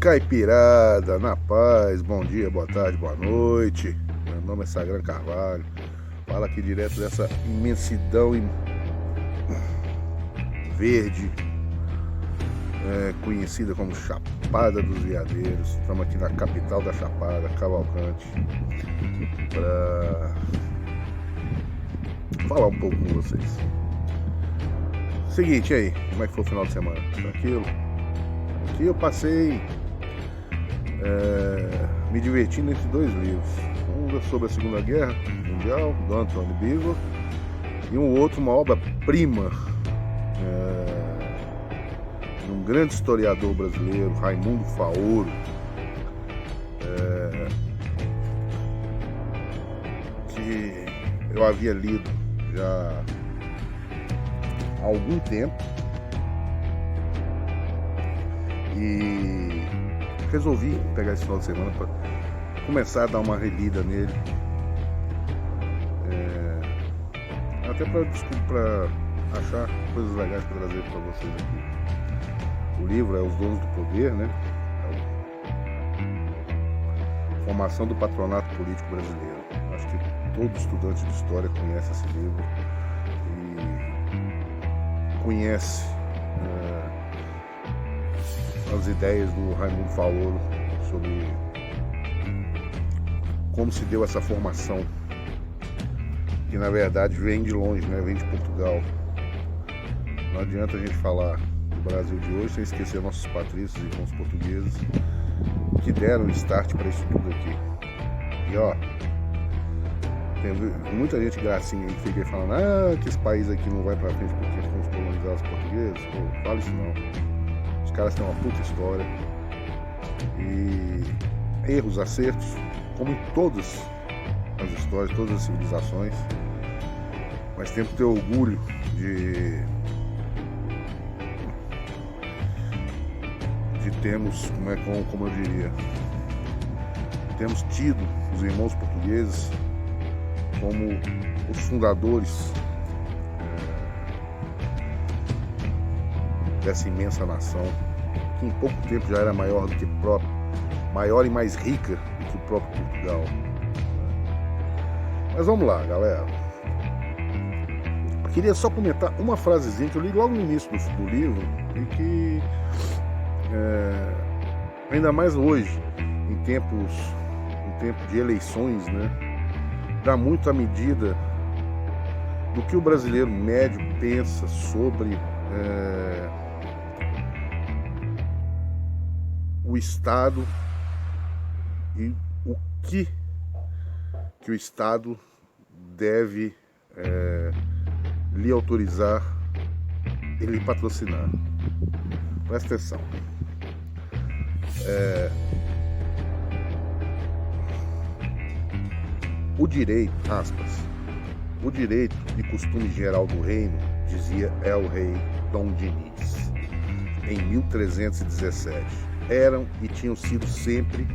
Caipirada, na paz, bom dia, boa tarde, boa noite. Meu nome é Sagran Carvalho. Fala aqui direto dessa imensidão verde, conhecida como Chapada dos Veadeiros. Estamos aqui na capital da Chapada, Cavalcante, para falar um pouco com vocês. Seguinte, aí, como é que foi o final de semana? Tranquilo? Aqui eu passei me divertindo entre dois livros. Um é sobre a Segunda Guerra Mundial, do Antônio Biva, e um outro, uma obra-prima de um grande historiador brasileiro, Raimundo Faoro, que eu havia lido já há algum tempo e resolvi pegar esse final de semana para começar a dar uma relida nele, até para achar coisas legais para trazer para vocês aqui. O livro é Os Donos do Poder, né? Formação do Patronato Político Brasileiro. Acho que todo estudante de história conhece esse livro e conhece as ideias do Raimundo Faoro sobre como se deu essa formação, que na verdade vem de longe, né? Vem de Portugal. Não adianta a gente falar do Brasil de hoje sem esquecer nossos patrícios e irmãos portugueses que deram o start para isso tudo aqui. E ó, tem muita gente gracinha aí que fica falando que esse país aqui não vai pra frente porque fomos colonizados portugueses. Pô, fala isso não. Os caras têm uma puta história e erros, acertos, como em todas as histórias, todas as civilizações, mas temos que ter orgulho de termos, como eu diria, temos tido os irmãos portugueses como os fundadores dessa imensa nação, que em pouco tempo já era maior e mais rica do que o próprio Portugal. Mas vamos lá, galera. Eu queria só comentar uma frasezinha que eu li logo no início do livro e que, ainda mais hoje, em tempo de eleições, né, dá muito à medida do que o brasileiro médio pensa sobre o Estado e o que o Estado deve lhe autorizar e lhe patrocinar. Presta atenção. O direito, aspas, o direito e costume geral do reino, dizia el-rei Dom Diniz, em 1317, eram e tinham sido sempre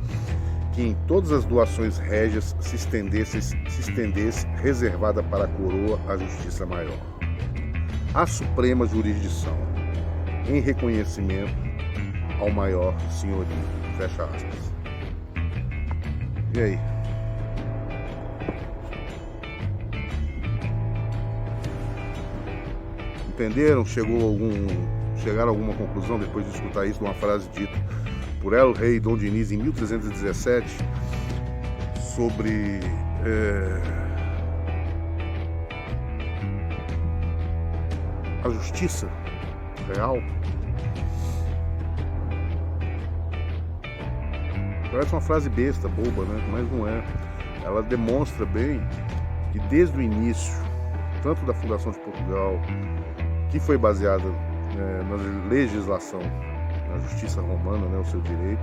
que em todas as doações régias se estendesse reservada para a coroa a justiça maior, a suprema jurisdição, em reconhecimento ao maior senhorio. Fecha aspas. E aí? Entenderam? Chegaram a alguma conclusão depois de escutar isso, uma frase dita por el-rei Dom Diniz em 1317 sobre a justiça real? Parece uma frase besta, boba, né? Mas não é. Ela demonstra bem que desde o início, tanto da fundação de Portugal, que foi baseada na legislação, na justiça romana, né, o seu direito,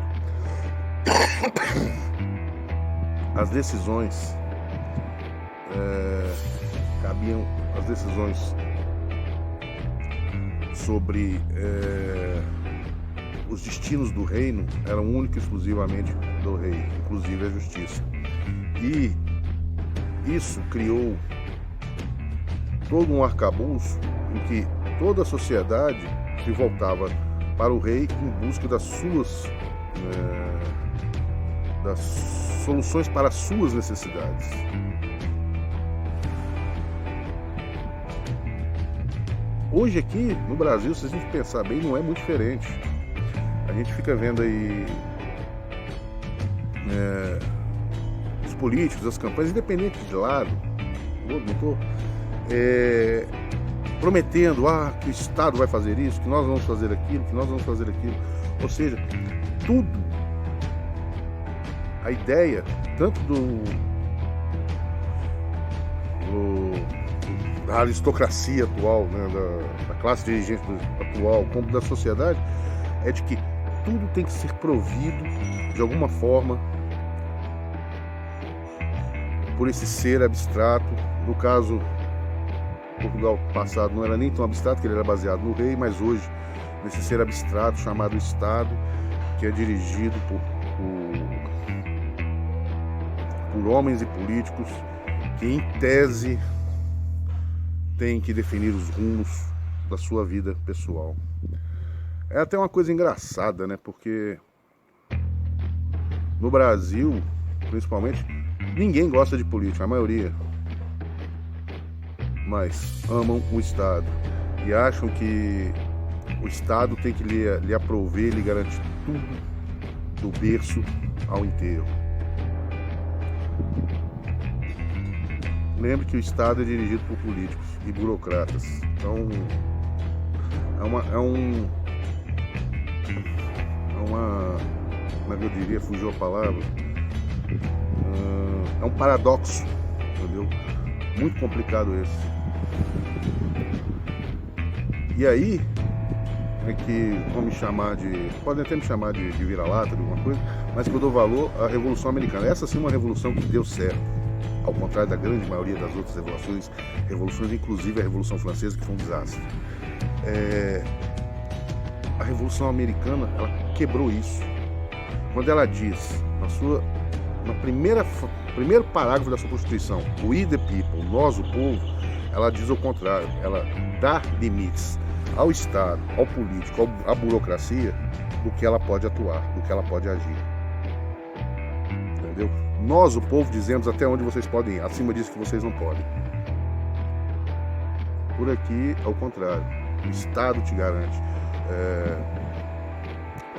as decisões sobre os destinos do reino eram única e exclusivamente do rei, inclusive a justiça. E isso criou todo um arcabouço em que toda a sociedade se voltava para o rei em busca das suas das soluções para as suas necessidades. Hoje aqui no Brasil, se a gente pensar bem, não é muito diferente. A gente fica vendo aí os políticos, as campanhas, independente de lado, não tô prometendo que o Estado vai fazer isso, que nós vamos fazer aquilo, que nós vamos fazer aquilo. Ou seja, tudo, a ideia, tanto da aristocracia atual, né, da classe dirigente atual, como da sociedade, é de que tudo tem que ser provido de alguma forma por esse ser abstrato. No caso, Portugal passado não era nem tão abstrato, que ele era baseado no rei, mas hoje nesse ser abstrato chamado Estado, que é dirigido por homens e políticos que, em tese, têm que definir os rumos da sua vida pessoal. É até uma coisa engraçada, né? Porque no Brasil, principalmente, ninguém gosta de política, a maioria. Mas amam o Estado e acham que o Estado tem que lhe aprover, lhe garantir tudo, do berço ao enterro. Lembre que o Estado é dirigido por políticos e burocratas. Então, como é que eu diria, fugiu a palavra, é um paradoxo, entendeu? Muito complicado esse. E aí é que vão me chamar podem até me chamar de vira-lata, de alguma coisa, mas que eu dou valor à Revolução Americana. Essa sim é uma revolução que deu certo, ao contrário da grande maioria das outras revoluções, inclusive a Revolução Francesa, que foi um desastre. A Revolução Americana, ela quebrou isso. Quando ela diz, no primeiro parágrafo da sua Constituição, we the people, nós o povo, ela diz o contrário. Ela dá limites ao Estado, ao político, à burocracia, do que ela pode atuar, do que ela pode agir. Entendeu? Nós, o povo, dizemos até onde vocês podem ir, acima disso que vocês não podem. Por aqui, ao contrário, o Estado te garante.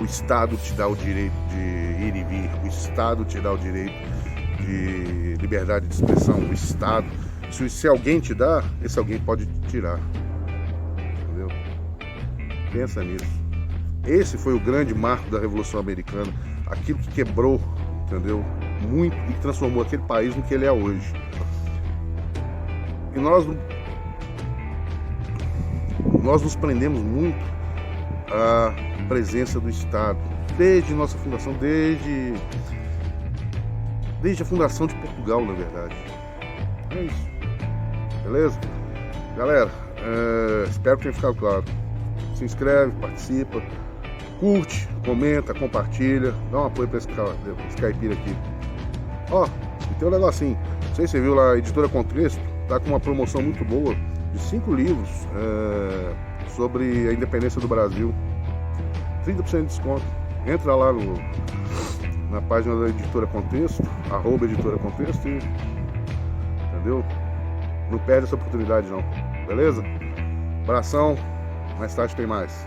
O Estado te dá o direito de ir e vir, o Estado te dá o direito de liberdade de expressão, o Estado, se alguém te dá, esse alguém pode te tirar. Entendeu? Pensa nisso. Esse foi o grande marco da Revolução Americana, aquilo que quebrou, entendeu? Muito, e transformou aquele país no que ele é hoje. E nós nos prendemos muito à presença do Estado, desde nossa fundação, desde a fundação de Portugal, na verdade. É isso. Beleza? Galera, espero que tenha ficado claro. Se inscreve, participa, curte, comenta, compartilha, dá um apoio para esse caipira aqui. E tem um negocinho, não sei se você viu lá, a Editora Contexto tá com uma promoção muito boa de 5 livros sobre a independência do Brasil. 30% de desconto. Entra lá na página da Editora Contexto, @Editora Contexto, e, entendeu? Não perde essa oportunidade não, beleza? Abração, mais tarde tem mais.